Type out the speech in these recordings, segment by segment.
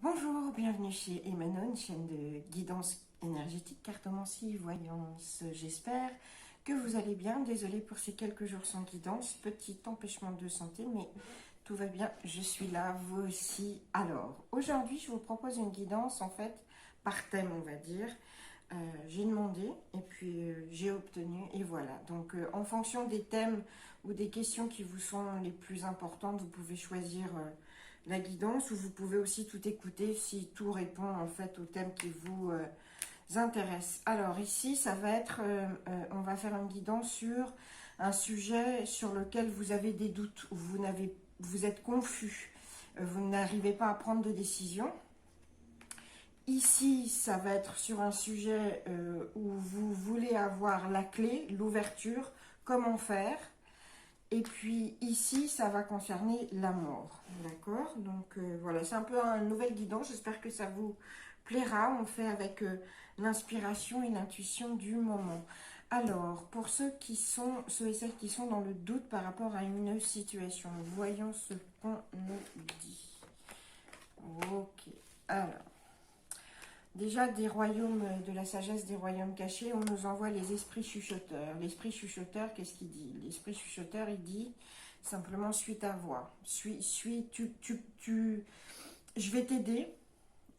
Bonjour, bienvenue chez Emmanuel, une chaîne de guidance énergétique, cartomancie, voyance. J'espère que vous allez bien. Désolée pour ces quelques jours sans guidance, petit empêchement de santé, mais tout va bien, je suis là, vous aussi. Alors, aujourd'hui, je vous propose une guidance, en fait, par thème, on va dire. J'ai demandé et puis j'ai obtenu et voilà. Donc en fonction des thèmes ou des questions qui vous sont les plus importantes, vous pouvez choisir la guidance ou vous pouvez aussi tout écouter si tout répond en fait au thème qui vous intéresse. Alors ici, ça va être, on va faire une guidance sur un sujet sur lequel vous avez des doutes, ou vous êtes confus, vous n'arrivez pas à prendre de décision. Ici, ça va être sur un sujet où vous voulez avoir la clé, l'ouverture, comment faire. Et puis ici, ça va concerner la mort. D'accord? Donc voilà, c'est un peu un nouvel guidance. J'espère que ça vous plaira. On fait avec l'inspiration et l'intuition du moment. Alors, pour ceux et celles qui sont dans le doute par rapport à une situation, voyons ce qu'on nous dit. Ok. Alors. Déjà, des royaumes de la sagesse, des royaumes cachés, on nous envoie les esprits chuchoteurs. L'esprit chuchoteur, qu'est-ce qu'il dit? L'esprit chuchoteur, il dit simplement suis ta voix. Je vais t'aider.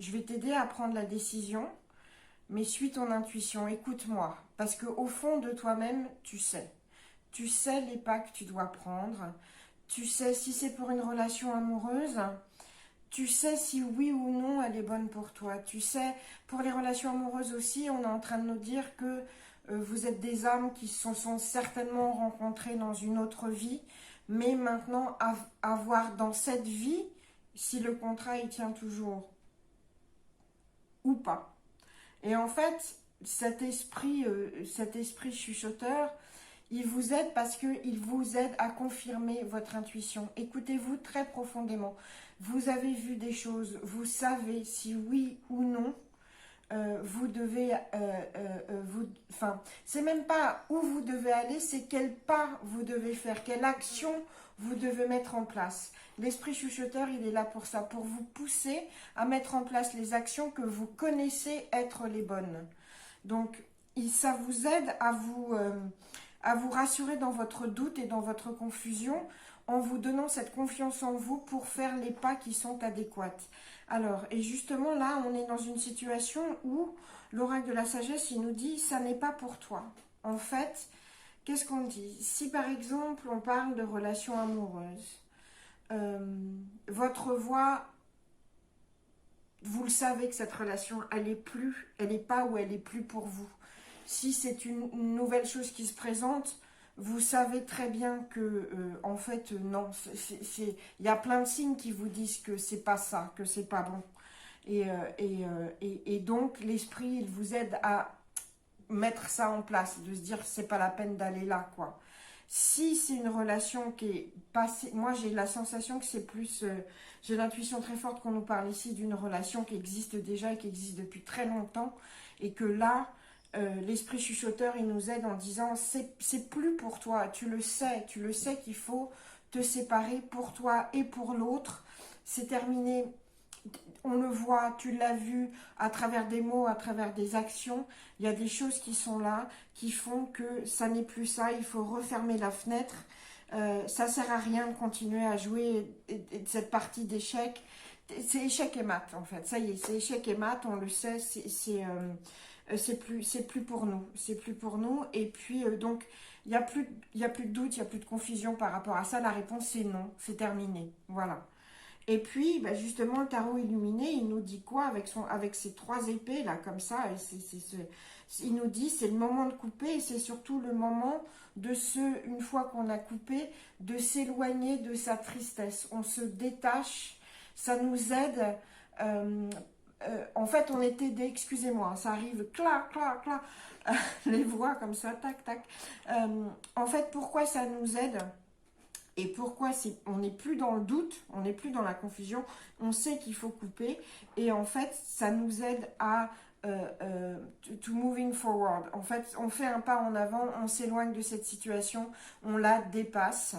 Je vais t'aider à prendre la décision, mais suis ton intuition. Écoute-moi. Parce qu'au fond de toi-même, tu sais. Tu sais les pas que tu dois prendre. Tu sais si c'est pour une relation amoureuse. Tu sais si oui ou non elle est bonne pour toi. Tu sais, pour les relations amoureuses aussi, on est en train de nous dire que vous êtes des âmes qui se sont certainement rencontrées dans une autre vie, mais maintenant à voir dans cette vie si le contrat il tient toujours ou pas. Et en fait, cet esprit chuchoteur, il vous aide parce qu'il vous aide à confirmer votre intuition. Écoutez-vous très profondément. Vous avez vu des choses, vous savez si oui ou non vous devez, c'est même pas où vous devez aller, c'est quel pas vous devez faire, quelle action vous devez mettre en place. L'esprit chuchoteur, il est là pour ça, pour vous pousser à mettre en place les actions que vous connaissez être les bonnes. Donc, ça vous aide à vous rassurer dans votre doute et dans votre confusion en vous donnant cette confiance en vous pour faire les pas qui sont adéquats. Alors, et justement là, on est dans une situation où l'oracle de la sagesse, il nous dit, ça n'est pas pour toi. En fait, qu'est-ce qu'on dit? Si par exemple, on parle de relations amoureuses, votre voix, vous le savez que cette relation, elle n'est pas où elle est plus pour vous. Si c'est une nouvelle chose qui se présente, vous savez très bien que, en fait, non, il y a plein de signes qui vous disent que c'est pas ça, que c'est pas bon. Et donc, l'esprit, il vous aide à mettre ça en place, de se dire que c'est pas la peine d'aller là, quoi. Si c'est une relation qui est passée, moi j'ai la sensation que c'est plus, j'ai l'intuition très forte qu'on nous parle ici d'une relation qui existe déjà et qui existe depuis très longtemps, et que là, l'esprit chuchoteur, il nous aide en disant, c'est plus pour toi, tu le sais qu'il faut te séparer pour toi et pour l'autre, c'est terminé. On le voit, tu l'as vu à travers des mots, à travers des actions. Il y a des choses qui sont là, qui font que ça n'est plus ça. Il faut refermer la fenêtre. Ça sert à rien de continuer à jouer cette partie d'échecs. C'est échec et mat en fait. Ça y est, c'est échec et mat. On le sait. C'est plus pour nous. C'est plus pour nous. Et puis donc il y a plus de doute, il y a plus de confusion par rapport à ça. La réponse c'est non. C'est terminé. Voilà. Et puis, bah justement, le tarot illuminé, il nous dit quoi avec ses trois épées, là, comme ça. Il nous dit, c'est le moment de couper et c'est surtout le moment une fois qu'on a coupé, de s'éloigner de sa tristesse. On se détache, ça nous aide. En fait, on est aidé, excusez-moi, ça arrive, clac, clac, clac, les voix comme ça, tac, tac. En fait, pourquoi ça nous aide ? Et pourquoi on n'est plus dans le doute, on n'est plus dans la confusion, on sait qu'il faut couper. Et en fait, ça nous aide à to moving forward. En fait, on fait un pas en avant, on s'éloigne de cette situation, on la dépasse.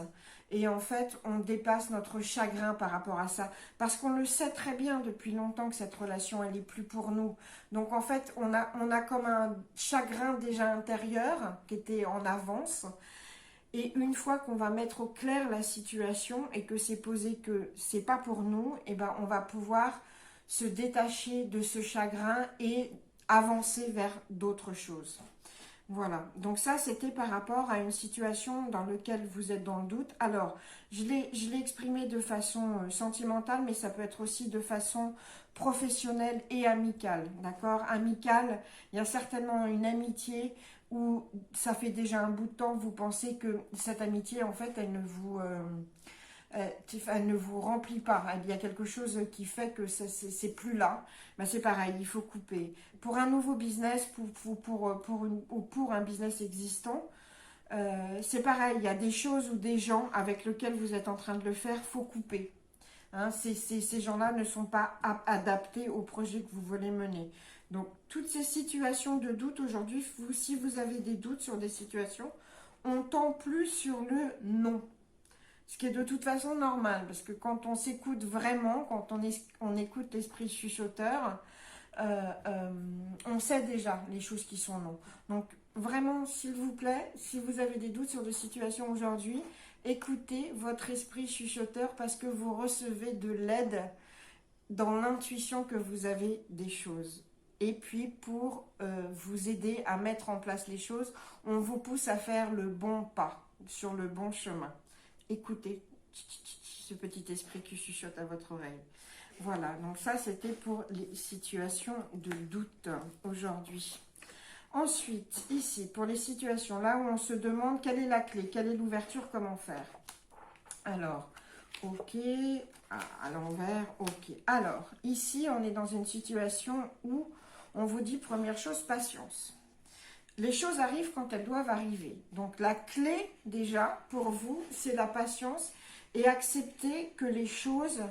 Et en fait, on dépasse notre chagrin par rapport à ça. Parce qu'on le sait très bien depuis longtemps que cette relation, elle n'est plus pour nous. Donc en fait, on a comme un chagrin déjà intérieur qui était en avance. Et une fois qu'on va mettre au clair la situation et que c'est posé que c'est pas pour nous, et ben on va pouvoir se détacher de ce chagrin et avancer vers d'autres choses. Voilà, donc ça c'était par rapport à une situation dans laquelle vous êtes dans le doute. Alors, je l'ai exprimé de façon sentimentale, mais ça peut être aussi de façon professionnelle et amicale, d'accord? Amicale, il y a certainement une amitié où ça fait déjà un bout de temps, vous pensez que cette amitié, en fait, elle ne vous remplit pas. Il y a quelque chose qui fait que c'est plus là. Ben c'est pareil, il faut couper. Pour un nouveau business, ou pour un business existant, c'est pareil, il y a des choses ou des gens avec lesquels vous êtes en train de le faire, il faut couper. Hein, ces gens-là ne sont pas adaptés au projet que vous voulez mener. Donc, toutes ces situations de doute aujourd'hui, si vous avez des doutes sur des situations, on tend plus sur le non. Ce qui est de toute façon normal, parce que quand on s'écoute vraiment, quand on écoute l'esprit chuchoteur, on sait déjà les choses qui sont non. Donc vraiment, s'il vous plaît, si vous avez des doutes sur des situations aujourd'hui, écoutez votre esprit chuchoteur parce que vous recevez de l'aide dans l'intuition que vous avez des choses. Et puis pour vous aider à mettre en place les choses, on vous pousse à faire le bon pas sur le bon chemin. Écoutez ce petit esprit qui chuchote à votre oreille. Voilà, donc ça c'était pour les situations de doute aujourd'hui. Ensuite, ici, pour les situations là où on se demande quelle est la clé, quelle est l'ouverture, comment faire. Alors, ok, à l'envers, ok. Alors, ici, on est dans une situation où on vous dit, première chose, patience. Les choses arrivent quand elles doivent arriver. Donc la clé déjà pour vous, c'est la patience et accepter que les choses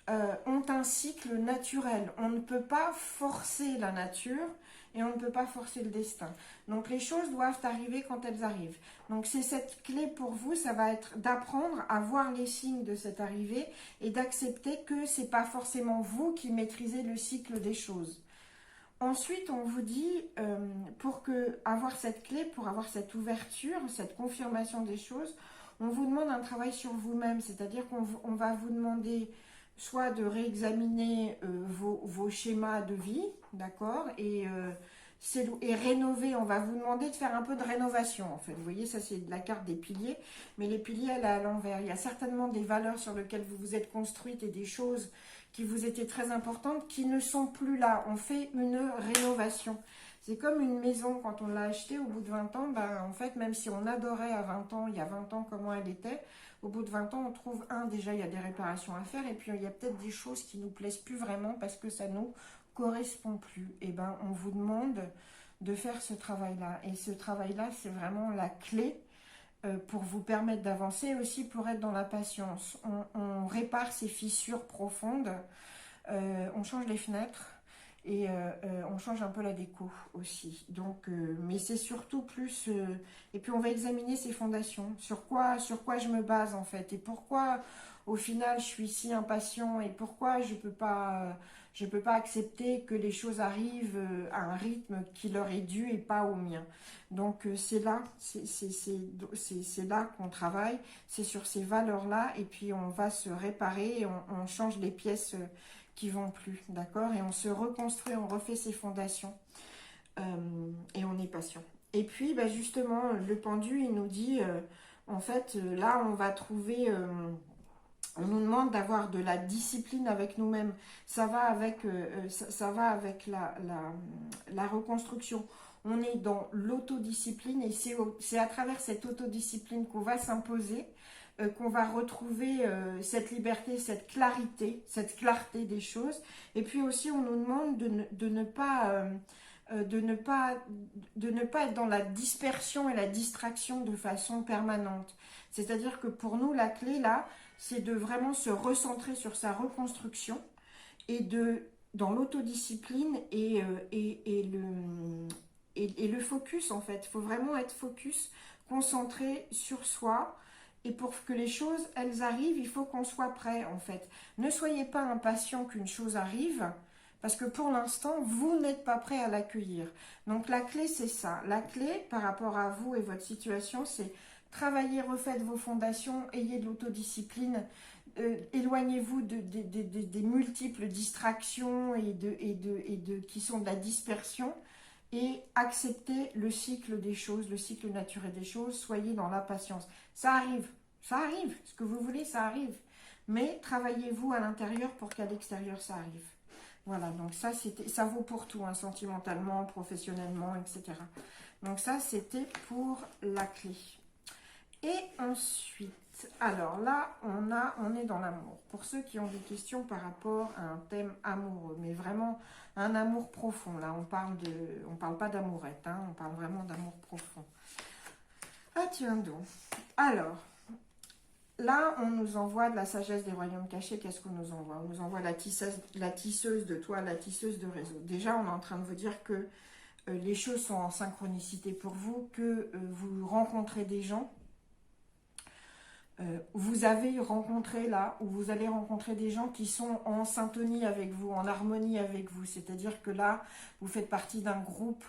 ont un cycle naturel. On ne peut pas forcer la nature et on ne peut pas forcer le destin. Donc les choses doivent arriver quand elles arrivent. Donc c'est cette clé pour vous, ça va être d'apprendre à voir les signes de cette arrivée et d'accepter que ce n'est pas forcément vous qui maîtrisez le cycle des choses. Ensuite, on vous dit, pour avoir cette clé, pour avoir cette ouverture, cette confirmation des choses, on vous demande un travail sur vous-même, c'est-à-dire qu'on va vous demander soit de réexaminer vos schémas de vie, d'accord, et rénover, on va vous demander de faire un peu de rénovation, en fait. Vous voyez, ça c'est la carte des piliers, mais les piliers, elle est à l'envers. Il y a certainement des valeurs sur lesquelles vous vous êtes construite et des choses qui vous étaient très importantes, qui ne sont plus là. On fait une rénovation. C'est comme une maison, quand on l'a achetée au bout de 20 ans, ben, en fait, même si on adorait à 20 ans, il y a 20 ans, comment elle était, au bout de 20 ans, on trouve, déjà, il y a des réparations à faire, et puis il y a peut-être des choses qui ne nous plaisent plus vraiment parce que ça ne nous correspond plus. Et ben, on vous demande de faire ce travail-là. Et ce travail-là, c'est vraiment la clé pour vous permettre d'avancer, aussi pour être dans la patience. On répare ces fissures profondes, on change les fenêtres et on change un peu la déco aussi. Donc, mais c'est surtout plus... et puis on va examiner ces fondations, sur quoi je me base en fait, et pourquoi au final je suis si impatient, et pourquoi je peux pas accepter que les choses arrivent à un rythme qui leur est dû et pas au mien. Donc c'est là qu'on travaille, c'est sur ces valeurs-là, et puis on va se réparer, et on change les pièces qui vont plus, d'accord? Et on se reconstruit, on refait ses fondations, et on est patient. Et puis bah, justement, le pendu, il nous dit, en fait, là on va trouver... on nous demande d'avoir de la discipline avec nous-mêmes. Ça va avec, la reconstruction. On est dans l'autodiscipline, et c'est à travers cette autodiscipline qu'on va s'imposer, qu'on va retrouver cette liberté, cette clarté des choses. Et puis aussi, on nous demande de ne pas être dans la dispersion et la distraction de façon permanente. C'est-à-dire que pour nous, la clé là, c'est de vraiment se recentrer sur sa reconstruction et dans l'autodiscipline et le focus en fait. Il faut vraiment être focus, concentré sur soi Et pour que les choses, elles arrivent, il faut qu'on soit prêt, en fait. Ne soyez pas impatient qu'une chose arrive, parce que pour l'instant, vous n'êtes pas prêt à l'accueillir. Donc la clé, c'est ça. La clé, par rapport à vous et votre situation, c'est travailler, refaites vos fondations, ayez de l'autodiscipline, éloignez-vous des multiples distractions qui sont de la dispersion, et acceptez le cycle des choses, le cycle naturel des choses, soyez dans la patience. Ça arrive, ce que vous voulez, ça arrive. Mais travaillez-vous à l'intérieur pour qu'à l'extérieur, ça arrive. Voilà, donc ça vaut pour tout, hein, sentimentalement, professionnellement, etc. Donc ça, c'était pour la clé. Et ensuite, alors là, on est dans l'amour. Pour ceux qui ont des questions par rapport à un thème amoureux, mais vraiment un amour profond. Là, on parle pas d'amourette, hein, on parle vraiment d'amour profond. Ah tiens donc. Alors, là, on nous envoie de la sagesse des royaumes cachés. Qu'est-ce qu'on nous envoie? On nous envoie la tisseuse de toile, la tisseuse de réseau. Déjà, on est en train de vous dire que les choses sont en synchronicité pour vous, que vous rencontrez des gens. Vous avez rencontré là, ou vous allez rencontrer des gens qui sont en syntonie avec vous, en harmonie avec vous. C'est-à-dire que là, vous faites partie d'un groupe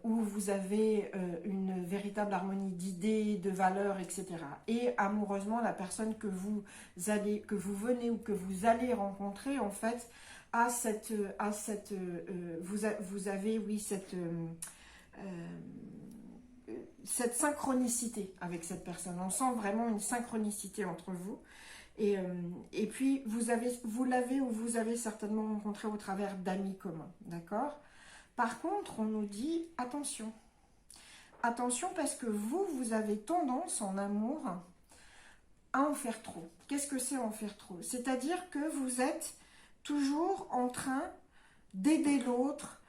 où vous avez une véritable harmonie d'idées, de valeurs, etc. Et amoureusement, la personne que vous venez ou que vous allez rencontrer, en fait, vous avez, oui, cette synchronicité avec cette personne. On sent vraiment une synchronicité entre vous. Et puis, vous avez certainement rencontré au travers d'amis communs. D'accord? Par contre, on nous dit, attention. Attention parce que vous avez tendance en amour à en faire trop. Qu'est-ce que c'est en faire trop? C'est-à-dire que vous êtes toujours en train d'aider l'autre,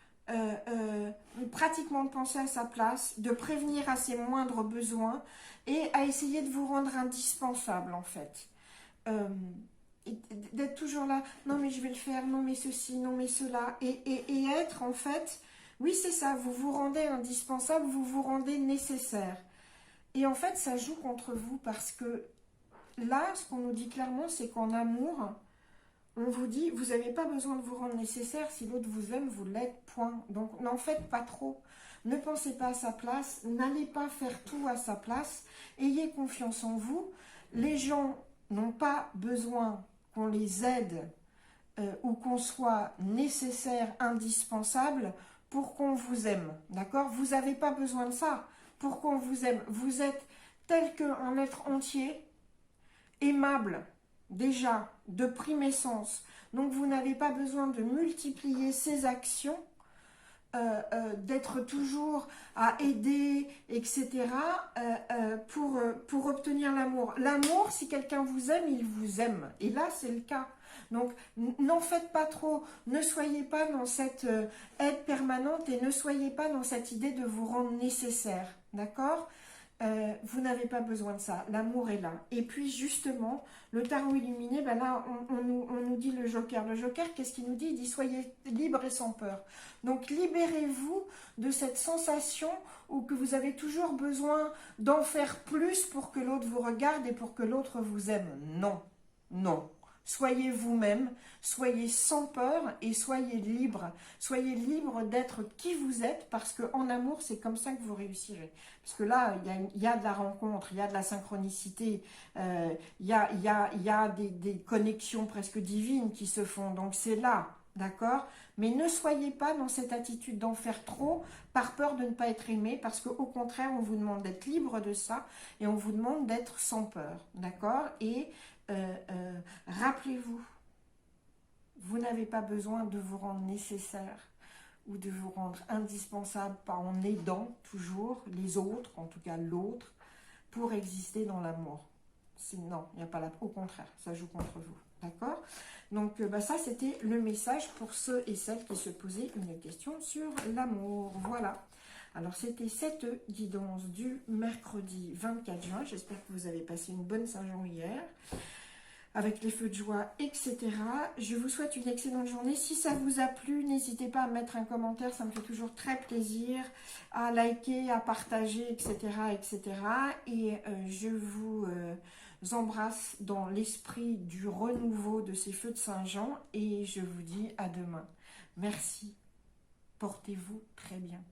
pratiquement de penser à sa place, de prévenir à ses moindres besoins et à essayer de vous rendre indispensable en fait. D'être toujours là, non mais je vais le faire, non mais ceci, non mais cela, et être en fait, oui c'est ça, vous vous rendez indispensable, vous vous rendez nécessaire. Et en fait ça joue contre vous parce que là, ce qu'on nous dit clairement, c'est qu'en amour, on vous dit, vous n'avez pas besoin de vous rendre nécessaire, si l'autre vous aime, vous l'êtes, point. Donc n'en faites pas trop. Ne pensez pas à sa place, n'allez pas faire tout à sa place, ayez confiance en vous. Les gens n'ont pas besoin qu'on les aide ou qu'on soit nécessaire, indispensable pour qu'on vous aime. D'accord? Vous n'avez pas besoin de ça pour qu'on vous aime. Vous êtes tel qu'un être entier, aimable, déjà, de prime essence. Donc, vous n'avez pas besoin de multiplier ces actions, d'être toujours à aider, etc., pour obtenir l'amour. L'amour, si quelqu'un vous aime, il vous aime. Et là, c'est le cas. Donc, n'en faites pas trop. Ne soyez pas dans cette aide permanente et ne soyez pas dans cette idée de vous rendre nécessaire. D'accord ? Vous n'avez pas besoin de ça, l'amour est là. Et puis justement, le tarot illuminé, ben là on nous dit le joker. Le joker, qu'est-ce qu'il nous dit? Il dit soyez libre et sans peur. Donc libérez-vous de cette sensation où que vous avez toujours besoin d'en faire plus pour que l'autre vous regarde et pour que l'autre vous aime. Non, non. Soyez vous-même, soyez sans peur et soyez libre. Soyez libre d'être qui vous êtes parce qu'en amour, c'est comme ça que vous réussirez. Parce que là, il y a de la rencontre, il y a de la synchronicité, il y a des connexions presque divines qui se font. Donc c'est là, d'accord? Mais ne soyez pas dans cette attitude d'en faire trop par peur de ne pas être aimé parce qu'au contraire, on vous demande d'être libre de ça et on vous demande d'être sans peur, d'accord? Et rappelez-vous, vous n'avez pas besoin de vous rendre nécessaire ou de vous rendre indispensable en aidant toujours les autres, en tout cas l'autre, pour exister dans l'amour. Non, il n'y a pas là. Au contraire, ça joue contre vous. D'accord? Donc ça, c'était le message pour ceux et celles qui se posaient une question sur l'amour. Voilà. Alors, c'était cette guidance du mercredi 24 juin. J'espère que vous avez passé une bonne Saint-Jean hier. avec les feux de joie, etc. Je vous souhaite une excellente journée. Si ça vous a plu, n'hésitez pas à mettre un commentaire, ça me fait toujours très plaisir, à liker, à partager, etc. etc. Et je vous embrasse dans l'esprit du renouveau de ces feux de Saint-Jean et je vous dis à demain. Merci, portez-vous très bien.